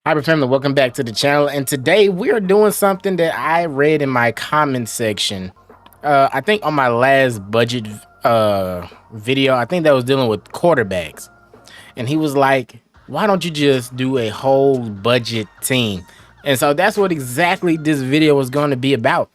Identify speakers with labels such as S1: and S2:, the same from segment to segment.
S1: Hybrid family, welcome back to the channel. And today we are doing something that I read in my comment section. I think on my last budget video, I think that was dealing with quarterbacks. And he was like, why don't you just do a whole budget team? And so that's what exactly this video was going to be about.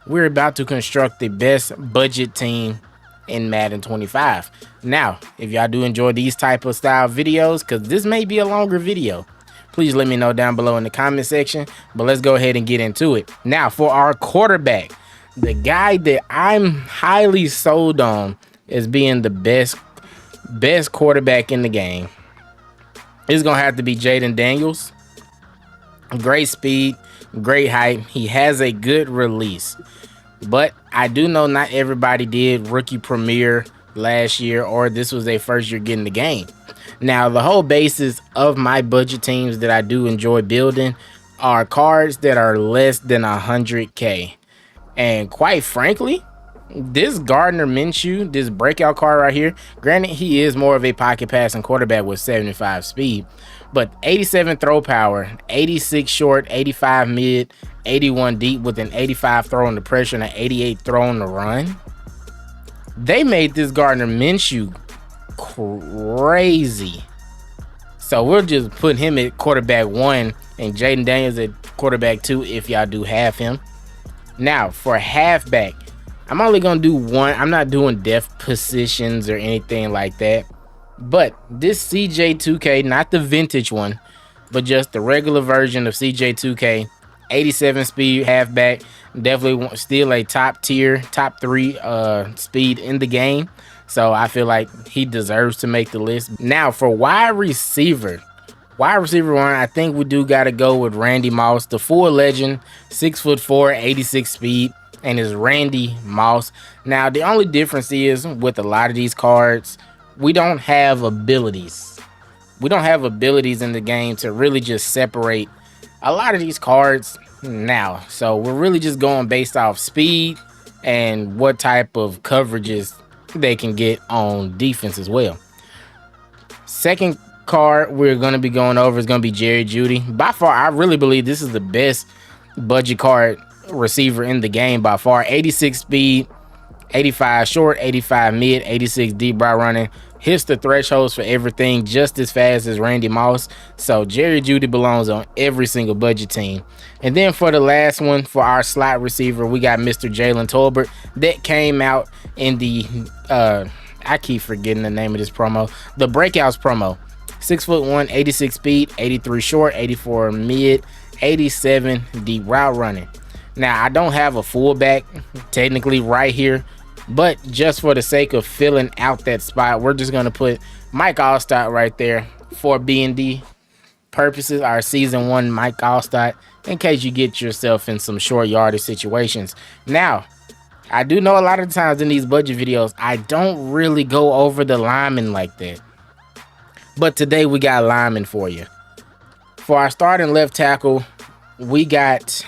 S1: We're about to construct the best budget team in Madden 25. Now, if y'all do enjoy these type of style videos, because this may be a longer video, please let me know down below in the comment section. But let's go ahead and get into it. Now, for our quarterback, the guy that I'm highly sold on as being the best quarterback in the game is gonna have to be Jaden Daniels. Great speed, great height. He has a good release. But I do know not everybody did rookie premiere last year, or this was their first year getting the game. Now, the whole basis of my budget teams that I do enjoy building are cards that are less than 100K. And quite frankly, this Gardner Minshew, this breakout card right here, granted, he is more of a pocket passing quarterback with 75 speed, but 87 throw power, 86 short, 85 mid, 81 deep with an 85 throw under pressure and an 88 throw on the run. They made this Gardner Minshew crazy. So we'll just put him at quarterback 1 and Jaden Daniels at quarterback 2 if y'all do have him. Now, for halfback, I'm only going to do one. I'm not doing depth positions or anything like that. But this CJ2K, not the vintage one, but just the regular version of CJ2K, 87 speed halfback, definitely still a top tier, top 3 speed in the game. So I feel like he deserves to make the list. Now for wide receiver 1, I think we do got to go with Randy Moss, the full legend, 6'4", 86 speed, and is Randy Moss. Now the only difference is with a lot of these cards, we don't have abilities. We don't have abilities in the game to really just separate a lot of these cards now. So we're really just going based off speed and what type of coverages they can get on defense as well. Second card we're going to be going over is going to be Jerry Jeudy. By far, I really believe this is the best budget card receiver in the game by far. 86 speed, 85 short, 85 mid, 86 deep route running. Hits the thresholds for everything just as fast as Randy Moss. So Jerry Jeudy belongs on every single budget team. And then for the last one, for our slot receiver, we got Mr. Jalen Tolbert. That came out in the I keep forgetting the name of this promo, the Breakouts promo. 6'1", 86 speed, 83 short, 84 mid, 87 deep route running. Now I don't have a fullback technically right here, but just for the sake of filling out that spot, we're just gonna put Mike Allstott right there for B&D purposes, our season 1 Mike Allstott, in case you get yourself in some short yardage situations. Now, I do know a lot of times in these budget videos, I don't really go over the linemen like that. But today we got linemen for you. For our starting left tackle, we got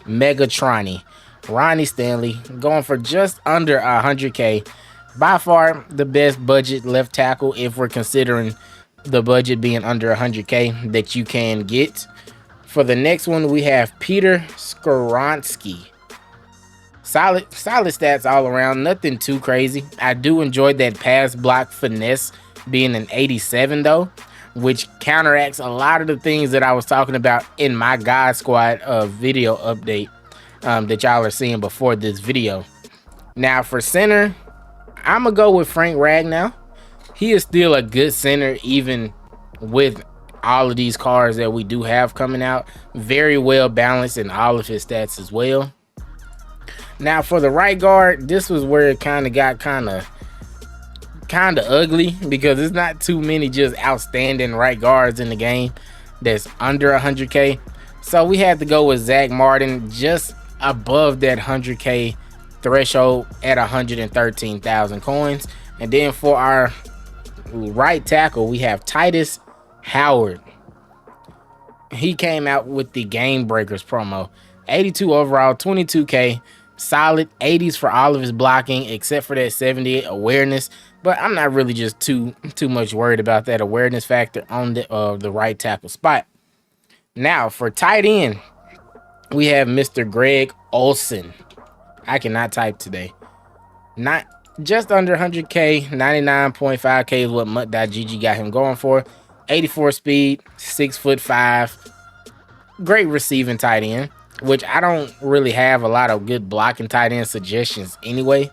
S1: Megatronny, Ronnie Stanley, going for just under 100K. By far the best budget left tackle if we're considering the budget being under 100K that you can get. For the next one, we have Peter Skoronski. Solid stats all around, nothing too crazy. I do enjoy that pass block finesse being an 87 though, which counteracts a lot of the things that I was talking about in my God Squad video update that y'all are seeing before this video. Now for center, I'm gonna go with Frank Ragnow. He is still a good center even with all of these cards that we do have coming out. Very well balanced in all of his stats as well. Now for the right guard, this was where it kind of got kind of ugly, because it's not too many just outstanding right guards in the game that's under 100K. So we had to go with Zach Martin, just above that 100K threshold at 113,000 coins. And then for our right tackle, we have Titus Howard. He came out with the Game Breakers promo. 82 overall, 22K. Solid 80s for all of his blocking except for that 78 awareness, but I'm not really just too much worried about that awareness factor on the right tackle spot. Now for tight end, we have Mr. Greg Olsen. I cannot type today. Not just under 100K, 99.5K is what MUT.GG got him going for. 84 speed, 6'5". Great receiving tight end, which I don't really have a lot of good blocking tight end suggestions anyway.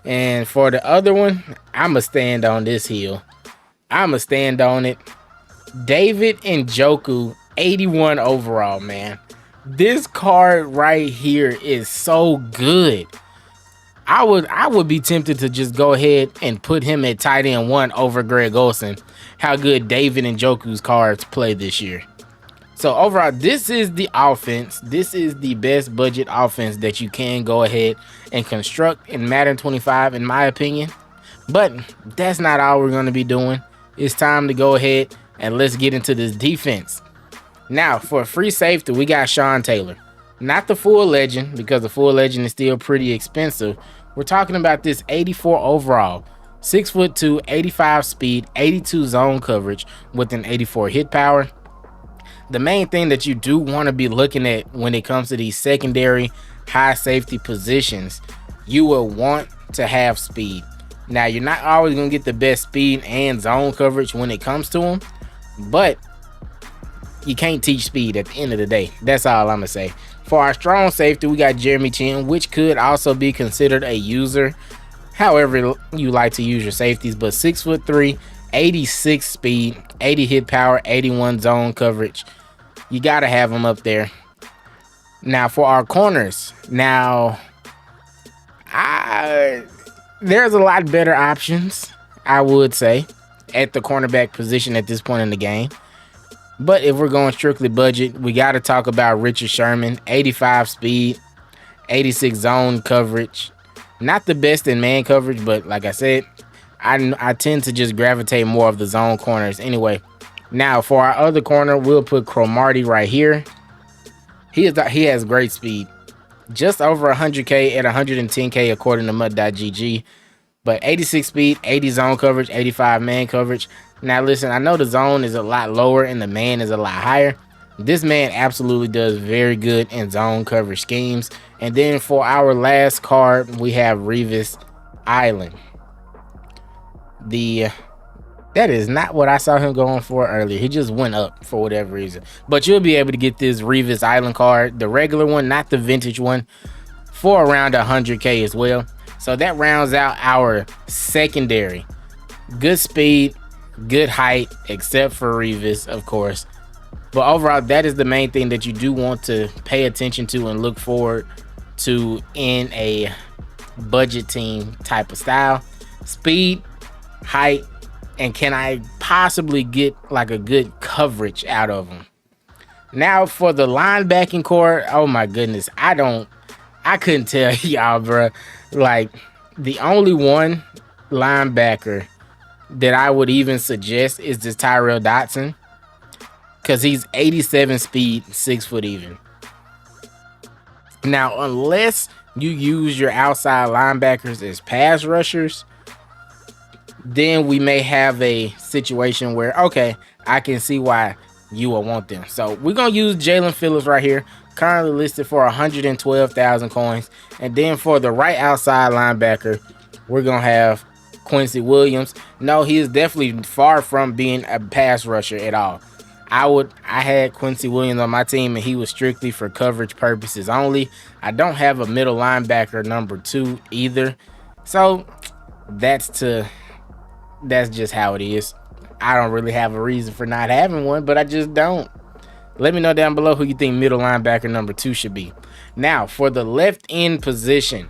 S1: And for the other one, I'ma stand on this hill. I'ma stand on it. David Njoku, 81 overall, man. This card right here is so good. I would be tempted to just go ahead and put him at tight end 1 over Greg Olsen. How good David Njoku's cards play this year. So overall, this is the offense. This is the best budget offense that you can go ahead and construct in Madden 25, in my opinion. But that's not all we're going to be doing. It's time to go ahead and let's get into this defense. Now, for a free safety, we got Sean Taylor. Not the full legend, because the full legend is still pretty expensive. We're talking about this 84 overall, 6'2", 85 speed, 82 zone coverage with an 84 hit power. The main thing that you do want to be looking at when it comes to these secondary high safety positions, you will want to have speed. Now, you're not always going to get the best speed and zone coverage when it comes to them, but you can't teach speed at the end of the day. That's all I'm going to say. For our strong safety, we got Jeremy Chin, which could also be considered a user, however you like to use your safeties, but 6'3", 86 speed, 80 hit power, 81 zone coverage. You got to have them up there. Now, for our corners, there's a lot better options, I would say, at the cornerback position at this point in the game. But if we're going strictly budget, we got to talk about Richard Sherman, 85 speed, 86 zone coverage. Not the best in man coverage, but like I said, I tend to just gravitate more of the zone corners anyway. Now, for our other corner, we'll put Cromartie right here. He has great speed. Just over 100K at 110K according to MUT.GG. But 86 speed, 80 zone coverage, 85 man coverage. Now, listen, I know the zone is a lot lower and the man is a lot higher. This man absolutely does very good in zone coverage schemes. And then for our last card, we have Revis Island. That is not what I saw him going for earlier. He just went up for whatever reason. But you'll be able to get this Revis Island card, the regular one, not the vintage one, for around 100K as well. So that rounds out our secondary. Good speed, good height, except for Revis, of course. But overall, that is the main thing that you do want to pay attention to and look forward to in a budget team type of style. Speed, height, and can I possibly get like a good coverage out of them? Now for the linebacking core, oh my goodness, I couldn't tell y'all, bro. Like, the only one linebacker that I would even suggest is this Tyrell Dotson, because he's 87 speed, 6 foot even. Now, unless you use your outside linebackers as pass rushers, then we may have a situation where, okay, I can see why you will want them. So we're going to use Jalen Phillips right here, currently listed for 112,000 coins. And then for the right outside linebacker, we're going to have Quincy Williams. No, he is definitely far from being a pass rusher at all. I had Quincy Williams on my team, and he was strictly for coverage purposes only. I don't have a middle linebacker number 2 either. So that's just how it is. I don't really have a reason for not having one, but I just don't. Let me know down below who you think middle linebacker number 2 should be. Now, for the left end position,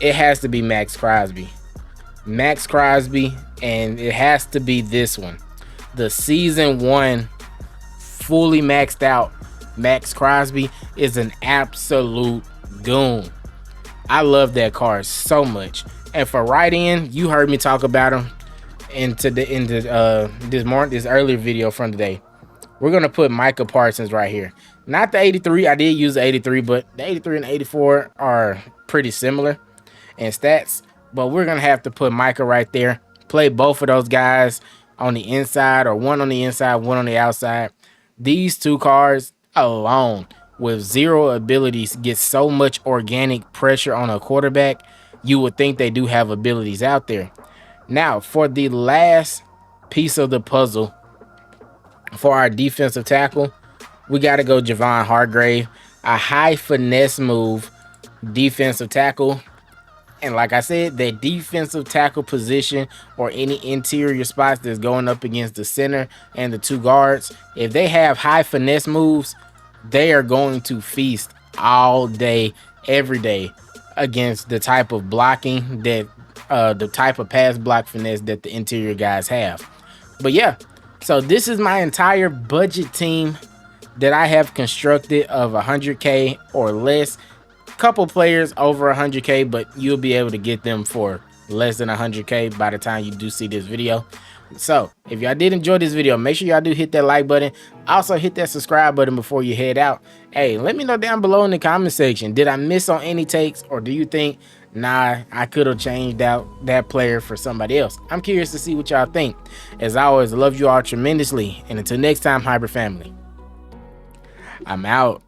S1: it has to be Max Crosby. Max Crosby, and it has to be this one. The season 1 fully maxed out Max Crosby is an absolute goon. I love that card so much. And for right end, you heard me talk about him into this earlier video from today. We're gonna put Micah Parsons right here. Not the 83. I did use the 83, but the 83 and the 84 are pretty similar in stats. But we're gonna have to put Micah right there. Play both of those guys on the inside, or one on the inside, one on the outside. These two cards, alone with zero abilities gets so much organic pressure on a quarterback, you would think they do have abilities out there. Now, for the last piece of the puzzle for our defensive tackle, we got to go Javon Hargrave, a high finesse move defensive tackle. And like I said, that defensive tackle position or any interior spots that's going up against the center and the two guards, if they have high finesse moves, they are going to feast all day, every day against the type of blocking that the type of pass block finesse that the interior guys have. But yeah, so this is my entire budget team that I have constructed of 100K or less. Couple players over 100K, but you'll be able to get them for less than 100K by the time you do see this video. So if y'all did enjoy this video, make sure y'all do hit that like button. Also hit that subscribe button before you head out. Hey, let me know down below in the comment section, did I miss on any takes, or do you think, nah, I could have changed out that player for somebody else? I'm curious to see what y'all think. As always, I love you all tremendously, and until next time, Hybrid family, I'm out.